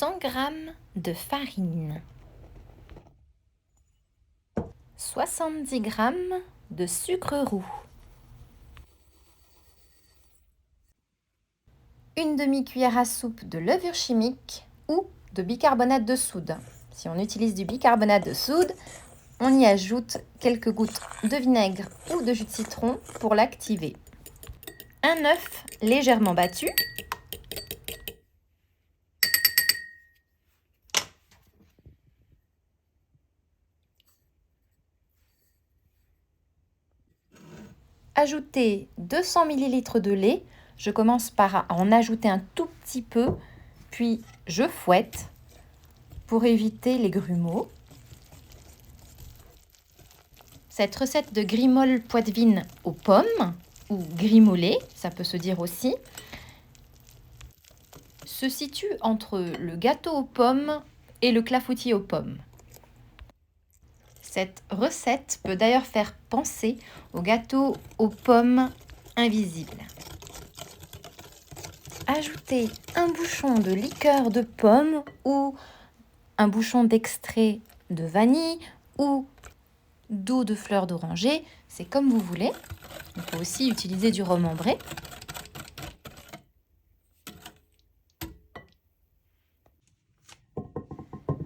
100 g de farine, 70 g de sucre roux, une demi-cuillère à soupe de levure chimique ou de bicarbonate de soude. Si on utilise du bicarbonate de soude, on y ajoute quelques gouttes de vinaigre ou de jus de citron pour l'activer. Un œuf légèrement battu, ajouter 200 ml de lait. Je commence par en ajouter un tout petit peu, puis je fouette pour éviter les grumeaux. Cette recette de grimolle poitevine aux pommes, ou grimolet, ça peut se dire aussi, se situe entre le gâteau aux pommes et le clafoutis aux pommes. Cette recette peut d'ailleurs faire penser au gâteau aux pommes invisible. Ajoutez un bouchon de liqueur de pomme ou un bouchon d'extrait de vanille ou d'eau de fleur d'oranger, c'est comme vous voulez. On peut aussi utiliser du rhum ambré.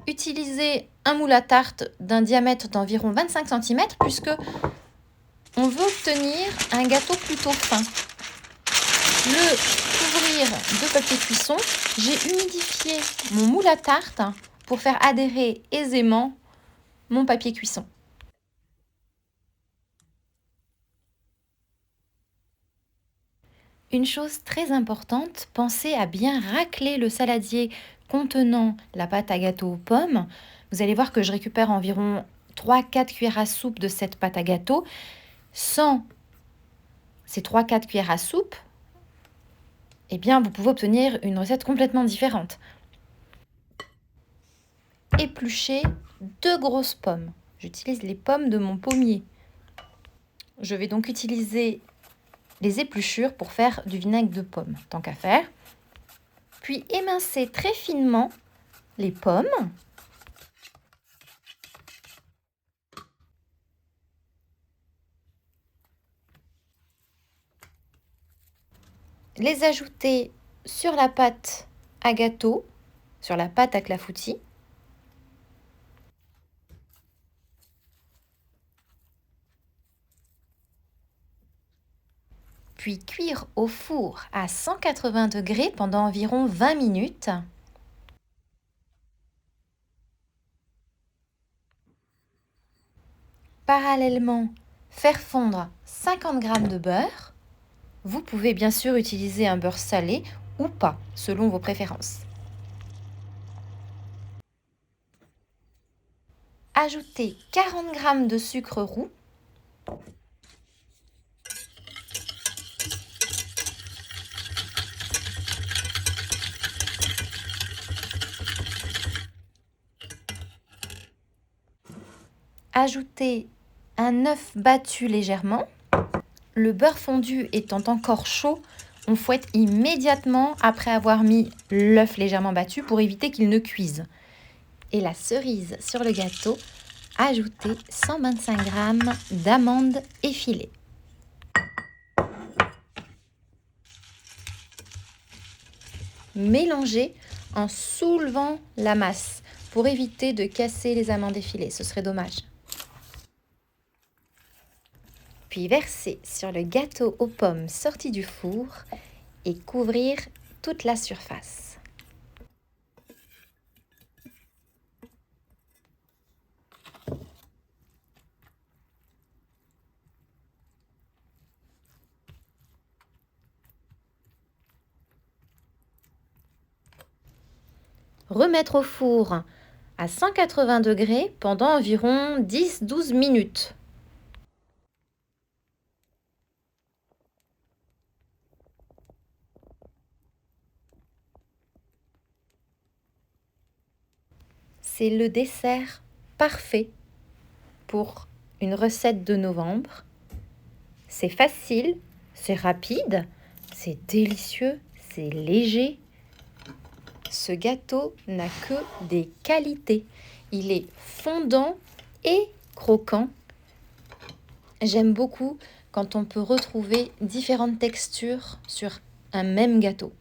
Utilisez un moule à tarte d'un diamètre d'environ 25 cm puisque on veut obtenir un gâteau plutôt fin. Le couvrir de papier cuisson, j'ai humidifié mon moule à tarte pour faire adhérer aisément mon papier cuisson. Une chose très importante, pensez à bien racler le saladier contenant la pâte à gâteau aux pommes. Vous allez voir que je récupère environ 3-4 cuillères à soupe de cette pâte à gâteau. Sans ces 3-4 cuillères à soupe, eh bien, vous pouvez obtenir une recette complètement différente. Éplucher 2 grosses pommes. J'utilise les pommes de mon pommier. Je vais donc utiliser les épluchures pour faire du vinaigre de pomme, tant qu'à faire. Puis émincer très finement les pommes. Les ajouter sur la pâte à gâteau, sur la pâte à clafoutis. Puis cuire au four à 180 degrés pendant environ 20 minutes. Parallèlement, faire fondre 50 g de beurre. Vous pouvez bien sûr utiliser un beurre salé ou pas, selon vos préférences. Ajoutez 40 g de sucre roux. Ajoutez un œuf battu légèrement. Le beurre fondu étant encore chaud, on fouette immédiatement après avoir mis l'œuf légèrement battu pour éviter qu'il ne cuise. Et la cerise sur le gâteau, ajoutez 125 g d'amandes effilées. Mélangez en soulevant la masse pour éviter de casser les amandes effilées, ce serait dommage. Puis verser sur le gâteau aux pommes sorti du four et couvrir toute la surface. Remettre au four à 180 degrés pendant environ 10-12 minutes. C'est le dessert parfait pour une recette de novembre. C'est facile, c'est rapide, c'est délicieux, c'est léger. ce gâteau n'a que des qualités. Il est fondant et croquant. J'aime beaucoup quand on peut retrouver différentes textures sur un même gâteau.